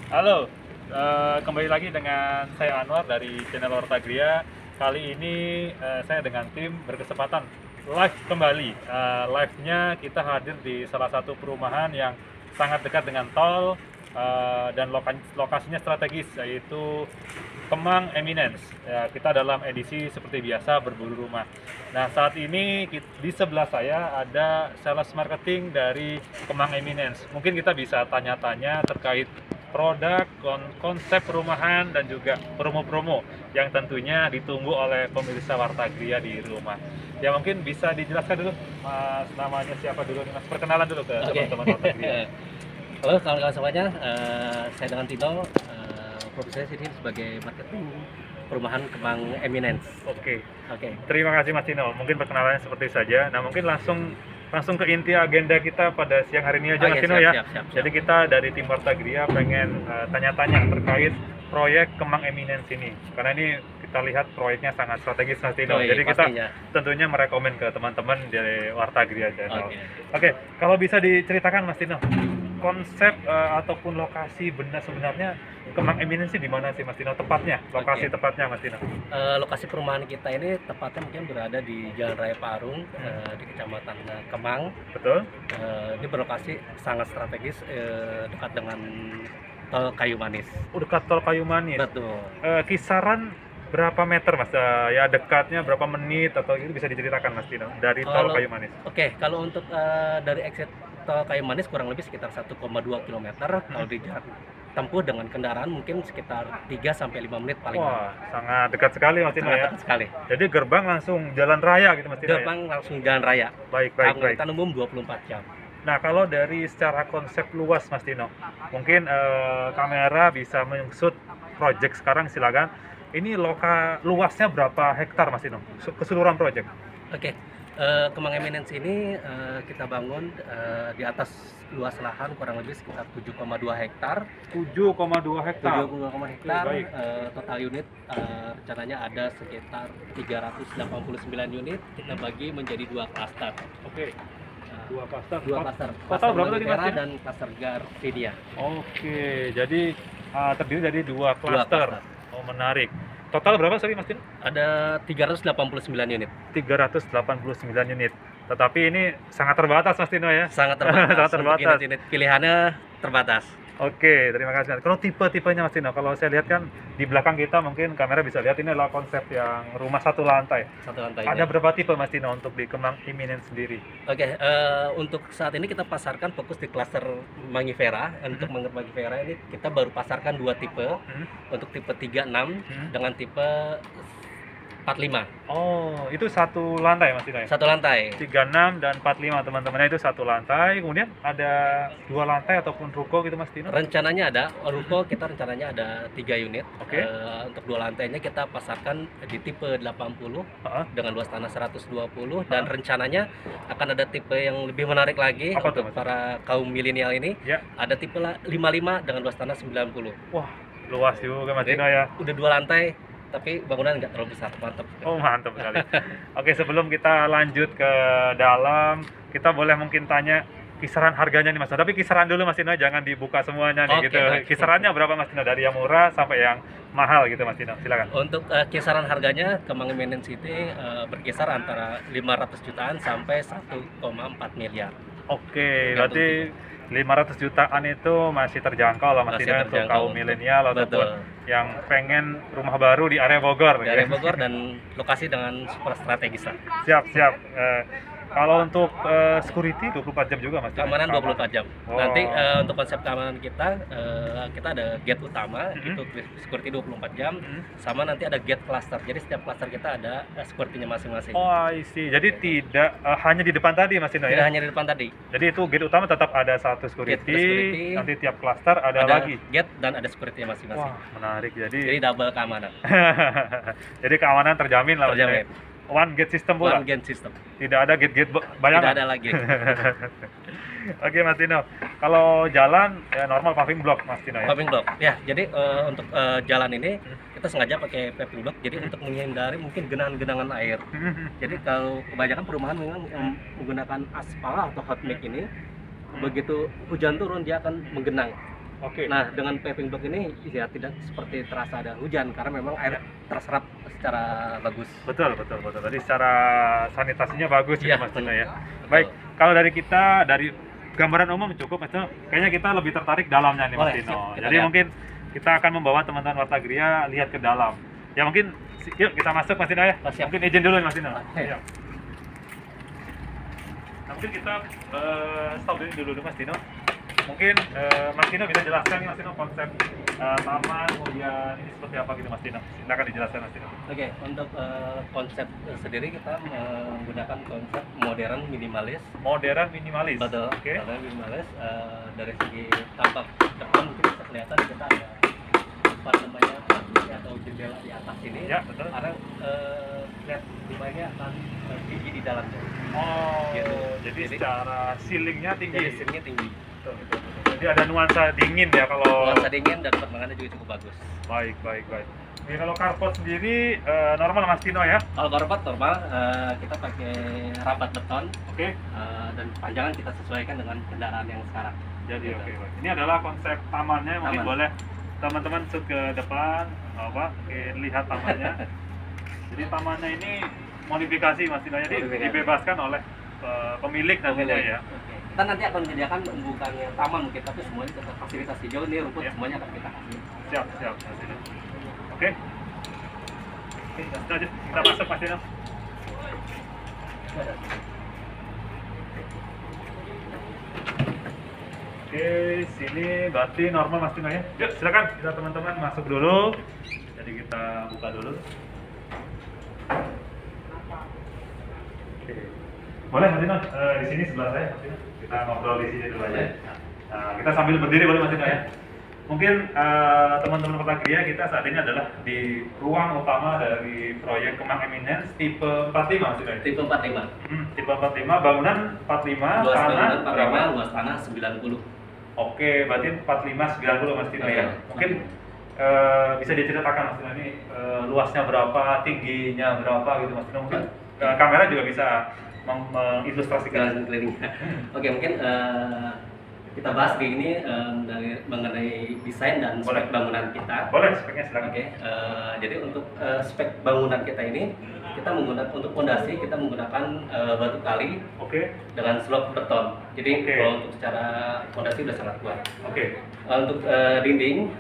Halo, kembali lagi dengan saya Anwar dari channel Ortagria. Kali ini saya dengan tim berkesempatan live kembali. Live-nya kita hadir di salah satu perumahan yang sangat dekat dengan tol dan lokasinya strategis, yaitu Kemang Eminence. Ya, kita dalam edisi seperti biasa berburu rumah. Nah, saat ini di sebelah saya ada sales marketing dari Kemang Eminence. Mungkin kita bisa tanya-tanya terkait produk, konsep perumahan, dan juga promo-promo yang tentunya ditunggu oleh pemirsa Wartagria di rumah. Ya, mungkin bisa dijelaskan dulu, Mas, namanya siapa dulu nih, Mas? Perkenalan dulu ke teman-teman Wartagria. Halo kawan-kawan semuanya, saya dengan Tino, profesi sini sebagai marketing perumahan Kemang Eminence. Oke. Oke. Terima kasih Mas Tino. Mungkin perkenalannya seperti saja. Nah, mungkin langsung ke inti agenda kita pada siang hari ini aja, Mas Tino, ya. Siap. Jadi kita dari tim Wartagria pengen tanya-tanya terkait proyek Kemang Eminence ini. Karena ini kita lihat proyeknya sangat strategis, Mas Tino. Jadi pastinya. kita tentunya merekomen ke teman-teman dari Wartagria Channel. Oke. Kalau bisa diceritakan, Mas Tino, konsep ataupun lokasi sebenarnya Kemang Eminence di mana sih, Mas Tino? Tepatnya, lokasi tepatnya, Mas Tino. Lokasi perumahan kita ini tepatnya mungkin berada di Jalan Raya Parung, di Kecamatan Kemang. Betul. Ini berlokasi sangat strategis, dekat dengan tol Kayu Manis. Dekat tol Kayu Manis. Betul. Kisaran berapa meter, Mas? Ya, dekatnya berapa menit atau itu bisa diceritakan, Mas Tino, dari tol Kayu Manis? Oke, kalau untuk dari exit tol Kayu Manis kurang lebih sekitar 1,2 km. Kalau di jarak tempuh dengan kendaraan mungkin sekitar 3-5 menit paling. Wah, sangat dekat sekali, Mas Tino, ya. Dekat sekali. Jadi gerbang langsung jalan raya gitu, Mas Tino, Gerbang langsung jalan raya. Baik. Angkutan umum 24 jam. Nah, kalau dari secara konsep luas, Mas Tino, mungkin kamera bisa mengshoot project sekarang, silakan. Ini luasnya berapa hektar, Mas Tino? Keseluruhan project. Oke. Kemang Eminence ini kita bangun di atas luas lahan kurang lebih sekitar 7,2 hektar. 7,2 hektar. 7,2 hektar. Baik. Total unit rencananya ada sekitar 389 unit. Kita bagi menjadi 2 klaster. Oke. Dua klaster. Total berapa tadi, Mas? dan klaster Garfinia. Oke, jadi terdiri dari 2 klaster. Oh, menarik. Total berapa, sorry, Mas Tino? Ada 389 unit. 389 unit. Tetapi ini sangat terbatas, Mas Tino, ya? Sangat terbatas. Sangat terbatas. Unit pilihannya terbatas. Oke, terima kasih. Kalau tipe-tipenya, Mas Tino, kalau saya lihat kan di belakang kita, mungkin kamera bisa lihat, ini adalah konsep yang rumah satu lantai. Satu lantai. Ada berapa tipe, Mas Tino, untuk di Kemang Eminence sendiri? Oke, untuk saat ini kita pasarkan fokus di klaster Mangifera. Untuk Mangifera ini kita baru pasarkan 2 tipe. Untuk tipe 36 dengan tipe 45. Oh, itu satu lantai, Mas Tino, ya? Satu lantai. 36 dan 45, teman-temannya itu satu lantai. Kemudian ada 2 lantai ataupun ruko gitu, Mas Tino? Rencananya ada ruko, kita rencananya ada 3 unit. Oke. Untuk 2 lantainya kita pasarkan di tipe 80 dengan luas tanah 120 dan rencananya akan ada tipe yang lebih menarik lagi. Apa untuk tuh, Mas? para kaum milenial ini. Ya. Ada tipe 55 dengan luas tanah 90. Wah, luas juga, Mas Tino, ya. Udah 2 lantai tapi bangunan nggak terlalu besar, mantap. Oh, mantap sekali. Oke, sebelum kita lanjut ke dalam, kita boleh mungkin tanya kisaran harganya nih, Mas. Tapi kisaran dulu, Mas Tino, jangan dibuka semuanya nih. Oke, gitu. baik. Kisarannya berapa, Mas Tino? Dari yang murah sampai yang mahal gitu, Mas Tino. Silakan. Untuk kisaran harganya Kemang Eminence City berkisar antara 500 jutaan sampai 1,4 miliar. Oke, berarti 500 jutaan itu masih terjangkau lah, Mas Tino, untuk kaum milenial ataupun yang pengen rumah baru di area Bogor. Di area Bogor dan lokasi dengan super strategis lah. Siap. Kalau untuk security 24 jam juga, Mas? Keamanan 24 jam. Oh. Nanti untuk konsep keamanan kita ada gate utama, itu security 24 jam, sama nanti ada gate cluster. Jadi setiap cluster kita ada security-nya masing-masing. Oh, I see. Jadi tidak hanya di depan tadi, Mas Tino, Tidak ya? hanya di depan tadi. Jadi itu gate utama tetap ada satu security, nanti tiap cluster ada lagi. Gate dan ada security-nya masing-masing. Wah, menarik. Jadi double keamanan. Jadi keamanan terjamin lah. Terjamin. One gate system pula. One gate system. Tidak ada gate bayangan. Tidak ada lagi. Oke, Mas Tino. Kalau jalan ya normal paving block, Mas Tino, ya. Paving block. Ya, jadi untuk jalan ini kita sengaja pakai paving block jadi untuk menghindari mungkin genangan-genangan air. Jadi kalau kebanyakan perumahan memang yang menggunakan aspal atau hot mix ini begitu hujan turun dia akan menggenang. Oke. Nah, dengan paving block ini ya tidak seperti terasa ada hujan karena memang air terserap secara bagus. Betul. Jadi secara sanitasinya bagus Iya, ya Mas Dino ya. betul. Baik, kalau dari kita dari gambaran umum cukup Mas Dino. Kayaknya kita lebih tertarik dalamnya nih Mas Boleh, Dino. siap, kita Jadi lihat. mungkin kita akan membawa teman-teman Wartagria lihat ke dalam. Ya mungkin yuk kita masuk Mas Dino ya. Oh, siap. Mungkin izin dulu Mas Dino. Oke. Siap. Nah, mungkin kita stop dulu Mas Dino. Mungkin Mas Dino bisa jelaskan nih Mas Dino konsep taman kemudian ini seperti apa gitu Mas Dino. Silakan dijelaskan Mas Dino. Oke, untuk konsep sendiri kita menggunakan konsep modern minimalis. Modern minimalis. Betul. Oke. Modern minimalis dari segi tampak depan mungkin bisa kelihatan kita ada apa namanya partisi atau jendela di atas ini. Ya, betul. Karena lihat rumahnya akan tinggi di dalamnya. Oh, Gitu. jadi Jadi- secara ceilingnya tinggi. Jadi sininya tinggi. Betul. Jadi ada nuansa dingin ya kalau. Nuansa dingin dan permangannya juga cukup bagus. Baik. Oke, kalau carport sendiri normal Mas Dino ya. Kalau carport normal kita pakai rapat beton Oke. dan panjangan kita sesuaikan dengan kendaraan yang sekarang. Jadi Gitu. oke. Ini adalah konsep tamannya. Mungkin Taman. boleh teman-teman shoot ke depan, lihat tamannya. Jadi tamannya ini modifikasi Mas Dino. Jadi Modifikasi. dibebaskan oleh pemilik nantinya ya. Oke. Kita nanti akan menyediakan bukannya taman mungkin, tapi semuanya tetap fasilitas hijau ini rumput Ya. semuanya akan kita kasih. Siap Mas Dino. Oke. Oke, langsung aja kita masuk Mas Dino. Oke, sini berarti normal Mas Dino ya. Yuk, silakan kita teman-teman masuk dulu. Jadi kita buka dulu. Oke. Boleh Mas Dino, di sini sebelah saya Mas Dino. Kita ngobrol di sini dulu aja. Nah, kita sambil berdiri boleh Mas Dino ya. Mungkin teman-teman Wartagria kita saat ini adalah di ruang utama dari proyek Kemang Eminence tipe 45 Mas Dino ya. Tipe 45. Tipe 45, bangunan 45, Luas tanah bangunan 45, berapa? luas tanah 90. Oke, berarti 45 90 Mas Dino ya. Betul. Mungkin bisa diceritakan Mas Dino ini luasnya berapa, tingginya berapa gitu Mas Dino. Mungkin kamera juga bisa mengilustrasikan. Jalan kelilingnya. Oke, mungkin kita bahas di ini mengenai desain dan Boleh. spek bangunan kita. Boleh, speknya silakan. Oke, jadi untuk spek bangunan kita ini kita menggunakan untuk fondasi kita menggunakan batu kali Oke, dengan slop beton. Jadi Oke. kalau untuk secara fondasi udah sangat kuat. oke, Untuk dinding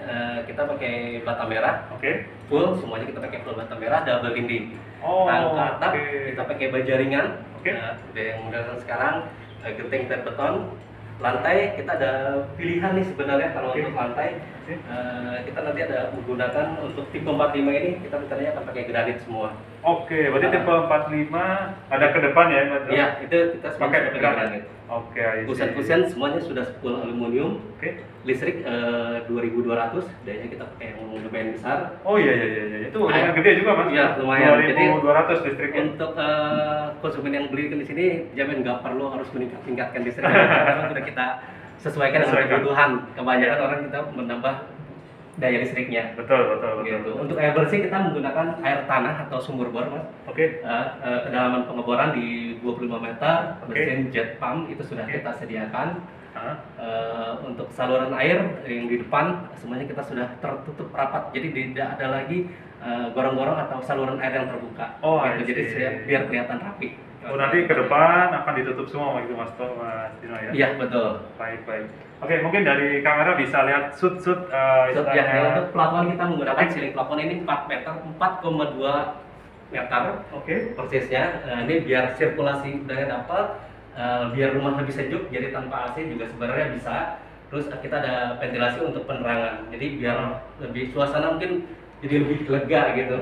kita pakai bata merah oke. full, semuanya kita pakai full bata merah double dinding. Oh, Nah, ke atap oke. kita pakai baja ringan. Oke. Yang modern sekarang genteng flat beton. Lantai kita ada pilihan nih sebenarnya kalau Oke. untuk lantai Oke. kita nanti ada menggunakan untuk tipe 45 ini kita rencananya akan pakai granit semua. Oke, berarti tipe 45 ada ke depan ya Mas Dino? Iya, itu kita Pakai semuanya pakai granit. granit. Oke, I see. Kusen-kusen semuanya sudah full aluminium. Oke. Listrik 2200, dayanya kita pakai yang lumayan besar. Oh iya. Itu lumayan gede juga Mas. Iya, lumayan. Jadi 2200 listriknya. untuk konsumen yang beli di sini jamin nggak perlu harus meningkatkan listrik karena sudah kita sesuaikan dengan Sesuaikan. kebutuhan. Kebanyakan Iya. orang kita menambah daya listriknya. Betul. Gitu. Untuk air bersih kita menggunakan air tanah atau sumur bor, Mas. Oke. Kedalaman pengeboran di 25 meter, Oke. mesin jet pump itu sudah Oke. kita sediakan. Hah? Untuk saluran air yang di depan semuanya kita sudah tertutup rapat, jadi tidak ada lagi gorong-gorong atau saluran air yang terbuka. Oh, gitu. I Jadi see. biar kelihatan rapi. Oh, nanti ke depan akan ditutup semua gitu Mas Dino ya? Iya, betul. Baik. Oke, mungkin dari kamera bisa lihat sud So, ya, untuk plafon kita menggunakan Oke. ceiling plafon ini 4 meter, 4,2 meter Oke. persisnya. Ini biar sirkulasi udara dapat, biar rumah lebih sejuk, jadi tanpa AC juga sebenarnya bisa. Terus kita ada ventilasi untuk penerangan, jadi biar lebih suasana mungkin jadi lebih lega gitu.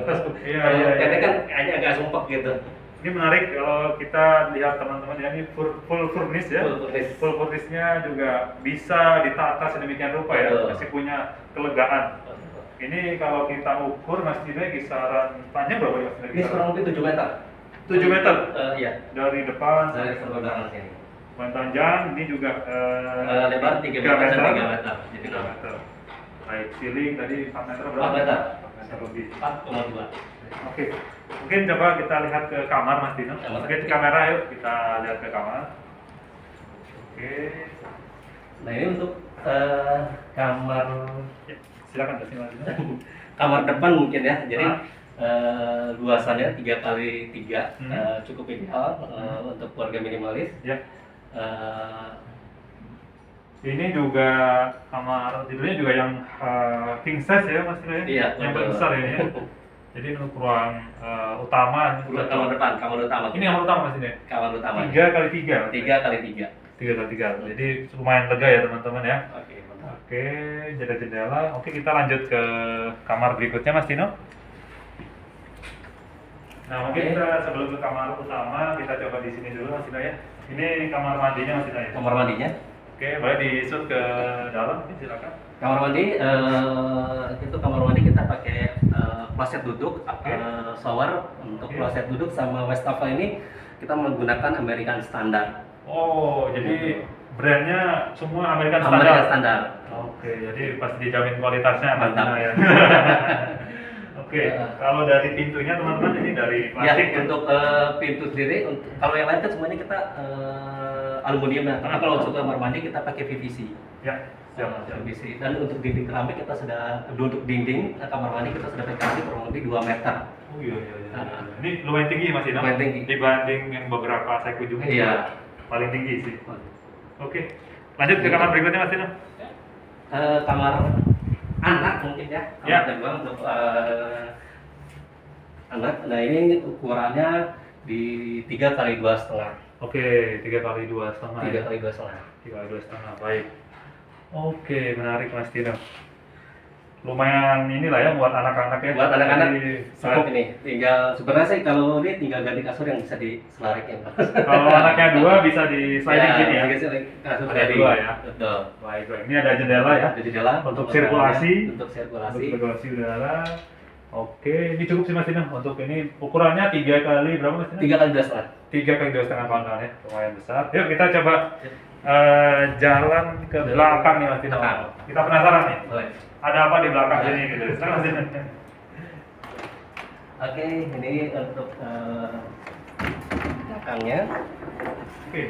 Iya. Karena kan kayaknya agak sumpek gitu. Ini menarik kalau kita lihat teman-teman ya, ini full furnish ya. Full furnish. Full furnishnya juga bisa ditata sedemikian rupa ya, Betul. masih punya kelegaan. Ini kalau kita ukur Mas Dino kisaran panjang berapa ya Mas Dino? Ini kurang lebih 7 meter. 7 meter? Iya. Dari depan Dari sebelah belakang sini. panjang ini juga Lebar 3 3 meter dan meter. 3 meter. Jadi 3 meter. Baik, ceiling tadi 4 meter berapa? 4 meter. 4 meter lebih. 4,2. Oke. Mungkin coba kita lihat ke kamar Mas Dino. Kamar. Oke, di kamera yuk kita lihat ke kamar. Oke. Nah ini untuk kamar Ya, silakan kasih Mas Dino. kamar depan mungkin ya. Jadi luasannya 3x3 cukup ideal untuk keluarga minimalis. Ya. Eh, Ini juga kamar tidurnya juga yang king size ya Mas Dino ya? Iya, Yang betul. besar ya. Jadi untuk ruang utama. kamar depan, kamar utama. Ini kamar utama Mas Dino ya? Kamar utama. 3x3. 3x3. 3x3. Jadi lumayan lega ya teman-teman ya. Oke, mantap. Oke, jendela-jendela. Oke, kita lanjut ke kamar berikutnya Mas Dino. Nah, mungkin kita sebelum ke kamar utama, kita coba di sini dulu Mas Dino ya. Ini kamar mandinya Mas Dino ya. Kamar mandinya. Oke, boleh di-shoot ke dalam, silakan. Kamar mandi itu kamar mandi kita pakai kloset duduk, shower untuk Oke. kloset duduk sama wastafel ini kita menggunakan American Standard. Oh, jadi brandnya semua American American Standard. Standard. Oke, jadi pasti dijamin kualitasnya Mas Mantap. Dino ya. Oke, kalau dari pintunya teman-teman ini dari Ya, plastik ya. untuk pintu sendiri, kalau yang lain kan semuanya kita aluminium ya. Tapi kalau untuk kamar mandi kita pakai PVC. Ya, siap. PVC. Dan untuk dinding keramik kita sudah untuk dinding kamar mandi kita sudah pakai kurang lebih 2 meter. Oh iya. Ini lumayan tinggi Mas Dino. Lumayan tinggi. Dibanding yang beberapa saya kunjungi. Iya. Paling tinggi sih. Oke. Lanjut ke kamar berikutnya Mas Dino. Kamar anak mungkin ya. Ya. Kamar kedua untuk anak. Nah ini ukurannya di 3x2,5. Oke, 3x2,5 ya. 3x2,5. 3x2,5, baik. Oke, menarik Mas Dino. Lumayan inilah ya buat anak-anak ya. Buat anak-anak Jadi, cukup ini. Tinggal sebenarnya sih kalau ini tinggal ganti kasur yang bisa diselarikin. kalau anaknya 2 bisa di sliding sini ya. Kasur Ada sliding. 2 ya. Betul. Baik. Ini ada jendela ya. Jadi jendela Untuk sirkulasi. Untuk sirkulasi. Untuk sirkulasi udara. Oke, ini cukup sih Mas Dino. Untuk ini ukurannya 3 kali berapa Mas Dino? 3x2,5. 3x2,5 pangkal ya, lumayan besar. Yuk kita coba jalan ke belakang nih Mas Dino. Belakang. Kita penasaran nih, Boleh. ada apa di belakang sini gitu. Silakan Mas Dino. Oke, ini untuk belakangnya. Oke.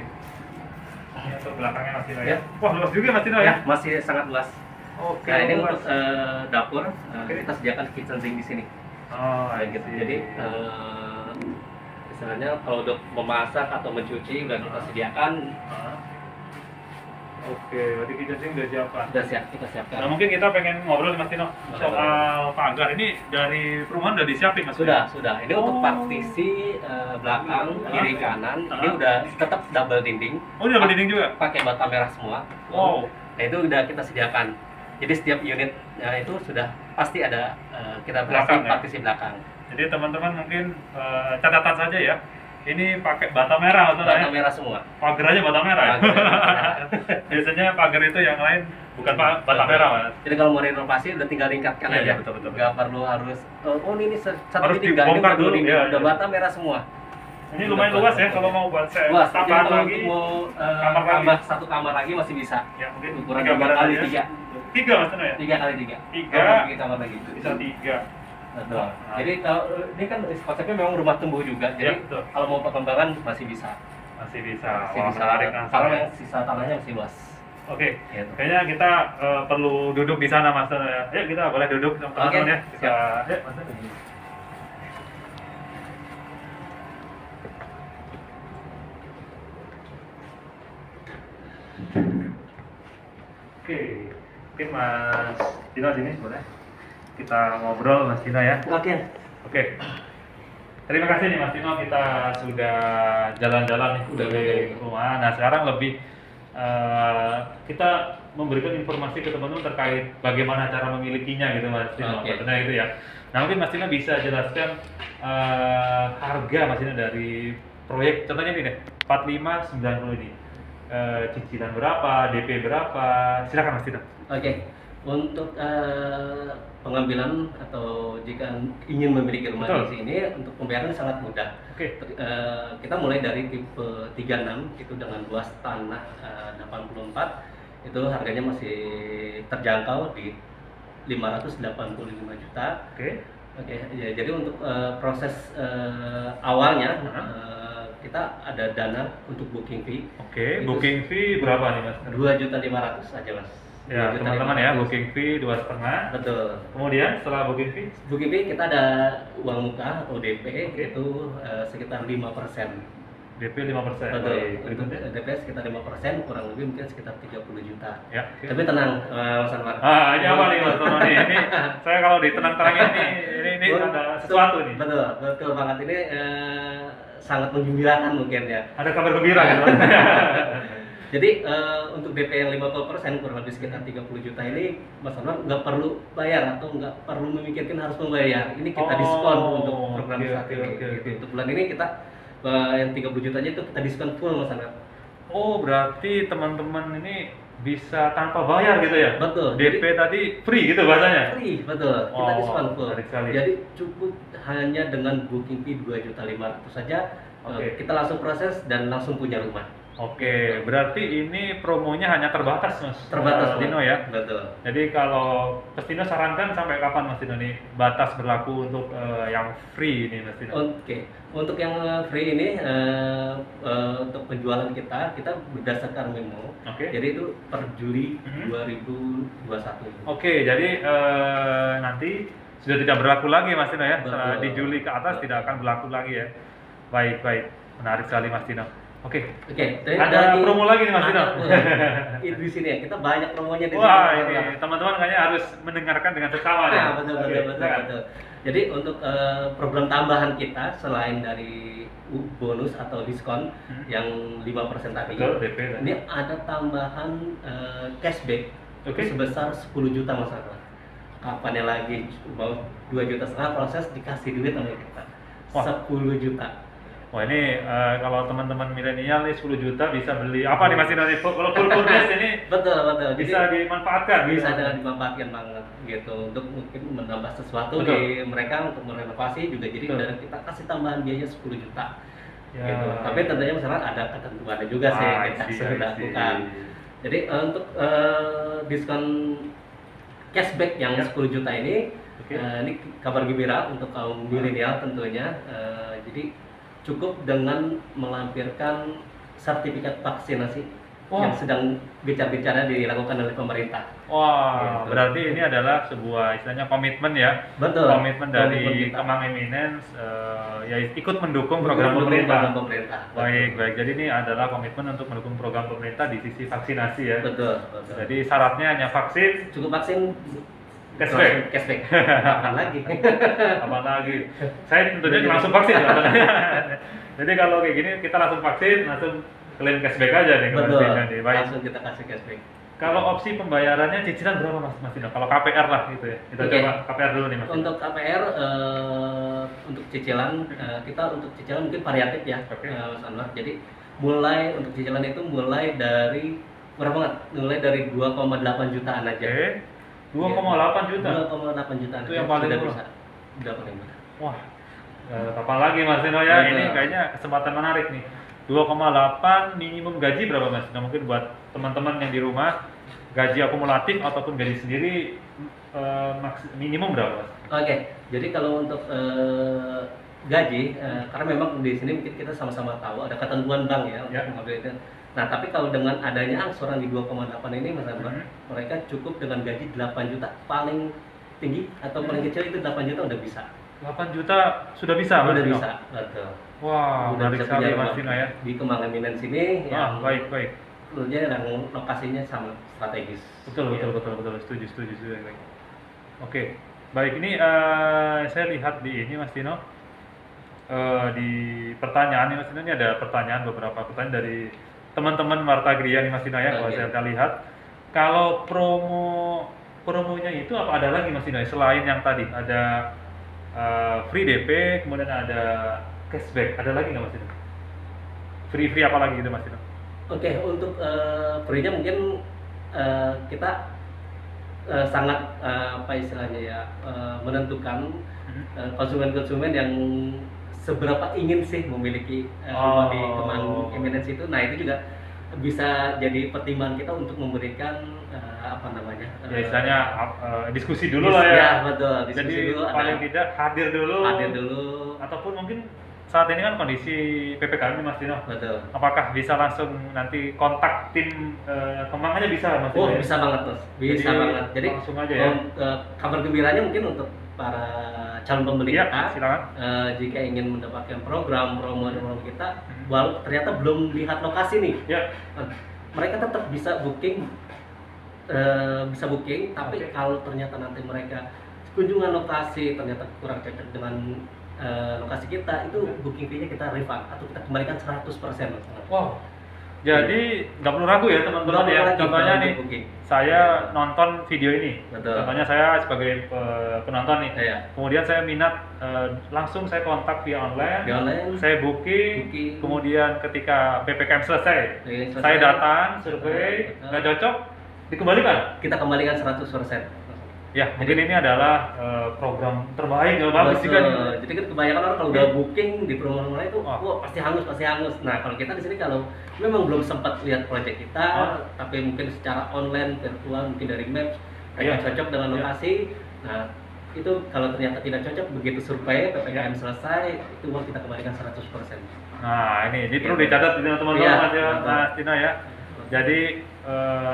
Ini untuk belakangnya Mas Dino ya. Ya. Wah luas juga Mas Dino ya. Ya, masih sangat luas. Oke. Nah, ini luas. untuk dapur. Oke. Kita sediakan kitchen sink di sini. Oh, Kayak gitu. Jadi misalnya kalau untuk memasak atau mencuci udah kita sediakan, Oke, berarti kita sih udah siapkan. sudah kita siapkan. Nah mungkin kita pengen ngobrol nih Mas Dino Boleh, soal pagar. Ini dari perumahan udah disiapin Mas Dino? Sudah. Ini untuk partisi belakang, kiri, kanan. Ini udah tetap double dinding. Oh, udah dinding juga? Pakai bata merah semua. Wow. Nah itu udah kita sediakan. Jadi setiap unit itu sudah pasti ada kita Belakang, beri ya? partisi belakang. Jadi teman-teman mungkin catatan saja ya. Ini pakai bata merah atau Bata ya? merah semua. Pagar aja bata merah. Ya? Biasanya pagar itu yang lain bukan bata merah Mas. Jadi kalau mau renovasi udah tinggal tingkatkan Iya, aja. betul. Nggak perlu harus ini satu Harus titik, nggak, ini dibongkar udah dulu, dinding, ya, udah iya. bata merah semua. Ini lumayan luas ya kalau mau buat saya Luas. Jadi tambahan kalau lagi. untuk mau kamar lagi. tambah satu kamar lagi masih bisa. Ya mungkin Ukuran 3 barat aja. 3x3. 3 Mas Dino ya? 3x3. Tiga. Kamar lagi. Bisa 3. Betul. Jadi kalau ini kan konsepnya memang rumah tumbuh juga. Iya, Jadi betul. kalau mau perkembangan masih bisa. Masih bisa. Masih Wah, bisa. menarik kan. Karena yang sisa tanahnya masih luas. Oke. Gitu. Kayaknya kita perlu duduk di sana Mas Dino ya. Yuk kita boleh duduk sama teman-teman Oke, ya. Kita yuk Mas Dino. Oke, mungkin Mas Dino sini boleh kita ngobrol Mas Dino ya. Oke. Oke. Terima kasih nih Mas Dino, kita sudah jalan-jalan nih Udah, dari rumah. Nah sekarang lebih kita memberikan informasi ke teman-teman terkait bagaimana cara memilikinya gitu Mas Dino. Oke. Katanya itu ya. Nah mungkin Mas Dino bisa jelaskan harga Mas Dino dari proyek, contohnya ini deh, 4590 ini. Cicilan berapa, DP berapa, silakan Mas Dino. Oke. Untuk pengambilan atau jika ingin memiliki rumah Betul. di sini untuk pembayaran sangat mudah. Oke. Kita mulai dari tipe 36 itu dengan luas tanah 84 itu harganya masih terjangkau di 585 juta. Oke. Oke, ya, jadi untuk proses awalnya kita ada dana untuk booking fee. Oke, Itu booking fee berapa nih Mas? 2.500.000 aja Mas. Ya, teman-teman ya, booking fee 2,5. Betul. Kemudian setelah booking fee? Booking fee kita ada uang muka atau DP, Oke. itu sekitar 5%. DP 5%. Betul. Baik, Untuk berikutnya. DP sekitar 5%, kurang lebih mungkin sekitar 30 juta. Ya, oke. Tapi tenang, Mas Anwar. Ini apa nih Mas Tono nih? Ini saya kalau ditenang-tenangin ini ada sesuatu nih. Betul, betul banget, ini sangat menggembirakan mungkin ya. Ada kabar gembira gitu. Jadi untuk DP yang 50% kurang lebih sekitar 30 juta ini Mas Anwar nggak perlu bayar atau nggak perlu memikirkan harus membayar. Ini kita diskon untuk program saat ini. Gitu. Untuk bulan ini kita yang 30 juta aja itu kita diskon full Mas Anwar. Oh, berarti teman-teman ini bisa tanpa bayar gitu ya? Betul. DP tadi free gitu bahasanya? Free, betul. Kita diskon full. Menarik sekali. Jadi cukup hanya dengan booking fee 2.500.000 saja kita langsung proses dan langsung punya rumah. Oke, berarti ini promonya hanya terbatas Mas? Terbatas Dino ya? Betul. Jadi kalau Mas Dino sarankan sampai kapan Mas Dino nih batas berlaku untuk yang free ini Mas Dino? Oke, untuk yang free ini untuk penjualan kita berdasarkan memo. Oke. Jadi itu per Juli 2021. Oke, jadi nanti sudah tidak berlaku lagi Mas Dino ya? Betul. Di Juli ke atas tidak akan berlaku lagi ya? Baik, menarik sekali Mas Dino. Oke. Ada promo lagi nih Mas Dino. Di sini ya, kita banyak promonya di sini. Wah, ini teman-teman kayaknya harus mendengarkan dengan seksama ya. Betul. Jadi untuk program tambahan kita selain dari bonus atau diskon yang 5% tadi, Betul, DP tadi. ini ada tambahan cashback sebesar 10 juta Mas Anwar. Kapan lagi mau 2,5 juta proses dikasih duit sama kita. 10 juta. Wah, ini kalau teman-teman milenial nih 10 juta bisa beli apa nih Mas Dino? Kalau full base ini betul. bisa Jadi, dimanfaatkan. bisa dimanfaatkan banget gitu untuk mungkin menambah sesuatu di mereka untuk merenovasi juga. Jadi dari kita kasih tambahan biaya 10 juta. Ya. Gitu. Tapi tentunya misalnya ada ketentuannya juga sih kita sudah lakukan. Jadi untuk diskon cashback yang 10 juta ini, ini kabar gembira untuk kaum milenial tentunya. Jadi cukup dengan melampirkan sertifikat vaksinasi yang sedang bicara dilakukan oleh pemerintah. Wah, gitu. Berarti ini adalah sebuah istilahnya komitmen ya. Betul. Komitmen dari Kemang Eminence ya ikut mendukung program pemerintah. Baik. Jadi ini adalah komitmen untuk mendukung program pemerintah di sisi vaksinasi ya. Betul. Jadi syaratnya hanya vaksin. Cukup vaksin. Cashback. Kapan lagi? Saya tentunya langsung vaksin. Jadi kalau kayak gini kita langsung vaksin, langsung klaim cashback aja nih. Betul. Baik. Langsung kita kasih cashback. Kalau opsi pembayarannya cicilan berapa Mas Dino? Kalau KPR lah gitu ya. Kita coba KPR dulu nih Mas. Untuk KPR untuk cicilan kita untuk cicilan mungkin variatif ya Mas Anwar. Jadi untuk cicilan itu mulai dari murah banget, mulai dari 2,8 jutaan aja. 2,8 juta. 2,8 jutaan. Itu yang paling murah. Udah paling murah. Wah. Kapan lagi Mas Dino ya? Ini kayaknya kesempatan menarik nih. 2,8 minimum gaji berapa Mas? Nah, mungkin buat teman-teman yang di rumah gaji akumulatif ataupun gaji sendiri minimum berapa Mas? Oke. Jadi kalau untuk gaji karena memang di sini mungkin kita sama-sama tahu ada ketentuan bank ya untuk mengambil itu. Nah, tapi kalau dengan adanya angsuran di 2,8 ini Mas Anwar, mereka cukup dengan gaji 8 juta paling tinggi atau paling kecil itu 8 juta udah bisa. 8 juta sudah bisa Mas Dino? Udah bisa, betul. Wah, menarik sekali Mas Dino ya. Di Kemang Eminence ini yang baik. Tentunya yang lokasinya sangat strategis. Betul. Setuju. Baik. Oke. Baik, ini saya lihat di ini Mas Dino. Di pertanyaan nih Mas Dino, ini ada beberapa pertanyaan dari teman-teman Martagria nih Mas Dino ya. Kalau saya lihat, kalau promonya itu apa ada lagi Mas Dino selain yang tadi ada free DP, kemudian ada cashback, ada lagi nggak Mas Dino? Free apa lagi gitu Mas Dino? Oke, untuk free-nya mungkin kita sangat apa istilahnya ya menentukan konsumen-konsumen yang seberapa ingin sih memiliki rumah di Kemang Eminence itu. Nah, itu juga bisa jadi pertimbangan kita untuk memberikan apa namanya? Ya istilahnya diskusi dulu lah ya. Ya, betul. Diskusi jadi dulu. Paling tidak hadir dulu. Ataupun mungkin saat ini kan kondisi PPKM nih Mas Dino. Betul. Apakah bisa langsung nanti kontak tim Kemang aja bisa Mas Dino? Oh, bisa banget Mas. Bisa banget. Jadi langsung aja ya. Kabar gembiranya mungkin untuk para calon pembeli Iya, kita, silakan. jika ingin mendapatkan program promo kita, walau ternyata belum lihat lokasi nih, Ya. mereka tetap bisa booking, tapi Oke. kalau ternyata nanti mereka kunjungan lokasi ternyata kurang cocok dengan lokasi kita, itu booking fee-nya kita refund atau kita kembalikan 100%. Wow. Jadi nggak perlu ragu ya teman-teman Nggak perlu ya. lagi Contohnya kalau nih, booking. saya nonton video ini. Betul. Contohnya saya sebagai penonton nih. Iya. Kemudian saya minat, langsung saya kontak via online. Di online, Saya booking. Kemudian ketika PPKM selesai, selesai, saya datang, survei, betul. nggak cocok, dikembalikan. kita kembalikan 100%. Ya, mungkin ini adalah program terbaik, nggak bagus juga nih. Jadi kan kebanyakan orang kalau udah booking di promo itu, Oh. wah pasti hangus. Nah kalau kita di sini kalau memang belum sempat lihat proyek kita, tapi mungkin secara online, virtual, mungkin dari Maps, mereka cocok dengan lokasi. Nah itu kalau ternyata tidak cocok, begitu survei PPKM selesai, itu uang kita kembalikan 100%. Nah ini perlu dicatat teman-teman Iya, Mas ya, betul. Mas Tino ya. Jadi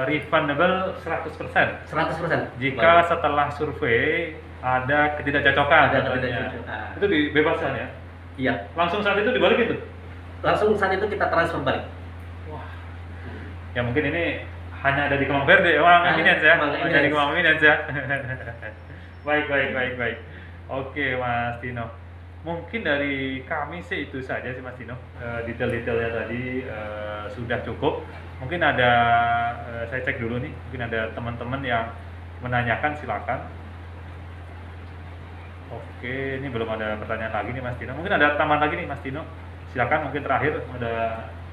refundable 100%. 100%. Jika setelah survei ada ketidakcocokan, Ada katanya. ketidakcocokan. Itu dibebaskan ya. Iya, Langsung saat itu dibalikin tuh. langsung saat itu kita transfer balik. Wah. Ya mungkin ini hanya ada di Kemang Verde, Eminence ya. Kemang Hanya di Eminence. Kemang Eminence ya. Baik. Oke Mas Tino. Mungkin dari kami sih itu saja sih Mas Tino. Detail-detailnya tadi sudah cukup. Mungkin ada, saya cek dulu nih. Mungkin ada teman-teman yang menanyakan, silakan. Oke, ini belum ada pertanyaan lagi nih Mas Tino. Mungkin ada tambahan lagi nih Mas Tino. Silakan, mungkin terakhir ada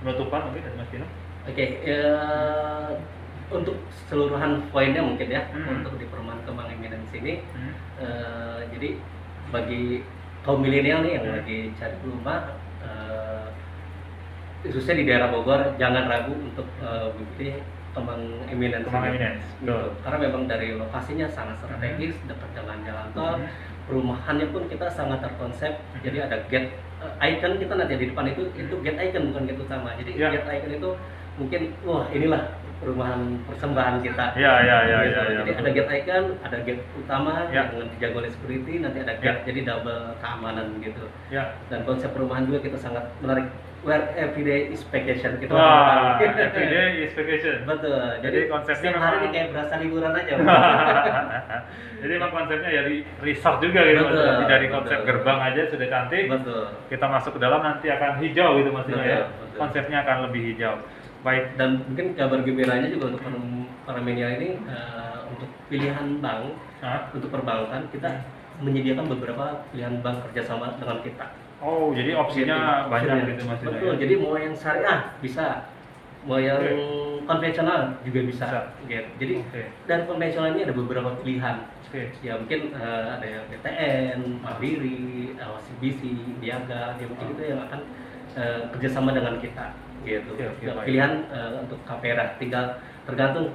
penutupan mungkin dari Mas Tino. Oke, untuk keseluruhan poinnya mungkin ya, untuk di perumahan Kemang Eminence ini, jadi bagi kaum milenial nih yang lagi cari rumah, khususnya di daerah Bogor, jangan ragu untuk beli Kemang Eminence. Kemang Eminence, betul. Karena memang dari lokasinya sangat strategis, dekat dengan jalan tol, perumahannya pun kita sangat terkonsep. Jadi ada gate icon kita nanti di depan itu gate icon, bukan gate utama. Jadi gate icon itu mungkin wah inilah perumahan persembahan kita. Iya. Jadi ada gate icon, ada gate utama yang dijaga oleh security, nanti ada gate jadi double keamanan gitu. Ya. Dan konsep perumahan juga kita sangat menarik. Where everyday is vacation. Wah, everyday is vacation. Betul. Jadi konsepnya setiap hari ini kayak berasa liburan aja. Jadi memang konsepnya ya di resort juga gitu. Betul, Jadi dari betul. konsep gerbang aja sudah cantik. Betul. Kita masuk ke dalam nanti akan hijau gitu Mas Dino ya. Betul. Konsepnya akan lebih hijau. Baik. Dan mungkin kabar gembiranya juga untuk para media ini, untuk pilihan bank, untuk perbankan kita menyediakan beberapa pilihan bank kerjasama dengan kita. Oh, jadi opsinya banyak gitu Mas Dino. Betul. Ya? Jadi mau yang syariah bisa, mau yang konvensional juga bisa. Gitu. Jadi dari konvensional ini ada beberapa pilihan. Ya mungkin ada yang BTN, Mandiri, OCBC, Niaga, ya mungkin itu yang akan kerjasama dengan kita. Gitu. Pilihan untuk Kapera, tinggal tergantung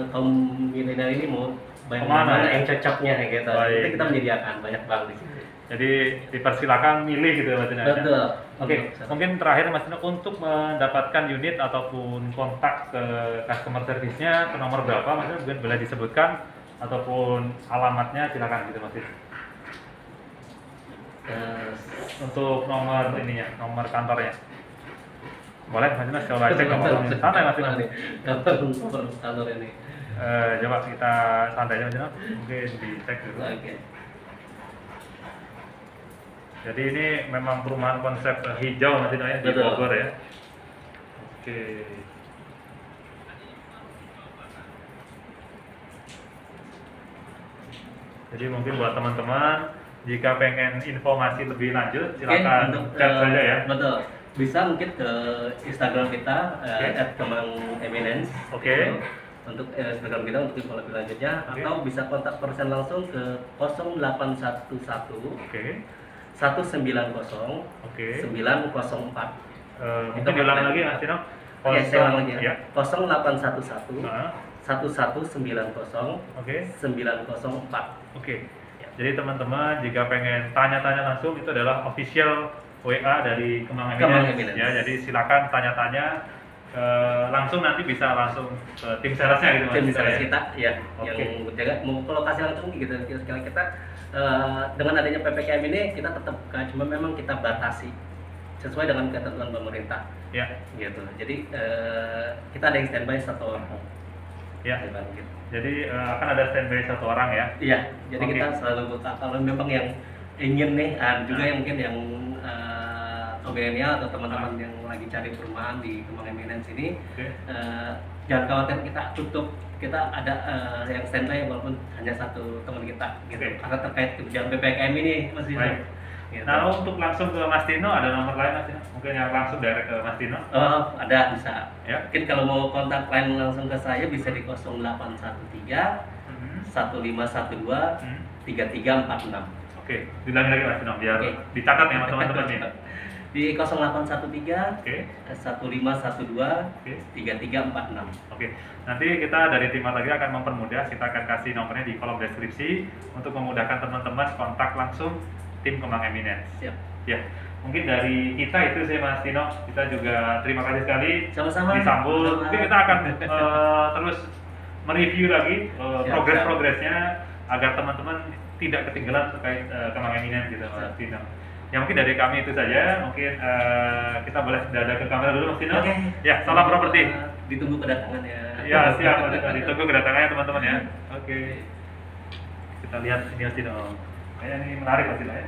kaum milenial ini mau mana yang cocoknya gitu. Itu kita menyediakan banyak bank di sini. Jadi dipersilakan milih gitu ya Mas Dino. Betul. Oke, mungkin terakhir Mas Dino untuk mendapatkan unit ataupun kontak ke customer service-nya ke nomor berapa Mas Dino, mungkin boleh disebutkan ataupun alamatnya silakan gitu Mas Dino. Untuk nomor ininya, nomor kantornya. Boleh Mas Dino, coba cek nomor santai Mas Dino. Nomor kantor ini. Coba kita santai aja Mas Dino, mungkin dicek dulu. Jadi ini memang perumahan konsep hijau Mas Dino ya di Bogor ya. Oke. Jadi mungkin buat teman-teman jika pengen informasi lebih lanjut silakan chat saja ya. Betul. Bisa mungkin ke Instagram kita @kemangeminence. Oke. Untuk Instagram kita untuk info lebih lanjutnya, atau bisa kontak person langsung ke 0811 190 904. Mungkin diulang lagi Mas Dino. Oke, saya ulang lagi ya. 0811 1190 904. Oke. Jadi teman-teman jika pengen tanya-tanya langsung itu adalah official WA dari Kemang Kemang Eminence. Eminence. Ya, jadi silakan tanya-tanya langsung, nanti bisa langsung ke tim salesnya gitu Mas. Tim sales kita ya Oke. yang jaga mau ke lokasi langsung gitu. Sekali kita dengan adanya PPKM ini kita tetap buka, cuma memang kita batasi sesuai dengan ketentuan pemerintah Ya, gitu. Jadi kita ada yang standby 1 orang. ya. Gitu. Jadi akan ada standby 1 orang ya. Iya, jadi Oke. kita selalu buka kalau memang yang ingin nih, juga yang mungkin yang milenial atau teman-teman yang lagi cari perumahan di Kemang Eminence ini, Oke. jangan khawatir kita tutup, kita ada yang standby walaupun hanya 1 teman kita gitu. Oke. Karena terkait kebijakan PPKM ini Mas Dino. Baik. Gitu. Nah, untuk langsung ke Mas Tino, ada nomor lain Mas Tino? Mungkin yang langsung direct ke Mas Tino? Oh, ada bisa. Ya. Mungkin kalau mau kontak line langsung ke saya bisa di 0813 Mhm. 1512 Hmm. 3346. Oke, diulangi lagi Mas Tino biar Oke. dicatat ya sama teman-teman nih. Di 0813 Oke. 1512 Oke. 3346. Oke, nanti kita dari tim lagi akan mempermudah, kita akan kasih nomornya di kolom deskripsi untuk memudahkan teman-teman kontak langsung tim Kemang Eminence. Siap. Ya, mungkin dari kita itu sih Mas Tino, kita juga terima kasih sekali Sama-sama. disambut. Sama-sama. Mungkin kita akan terus mereview lagi Siap, progres-progresnya agar teman-teman tidak ketinggalan terkait Kemang Eminence gitu Mas Siap. Tino. Ya mungkin dari kami itu saja, mungkin kita boleh dada ke kamera dulu Mas Tino. Oke. Ya, salam properti. Ditunggu kedatangannya. Ya, siap. Ditunggu kedatangannya teman-teman ya. Oke. Kita lihat ini Mas Tino. Kayaknya ini menarik Mas Tino ya.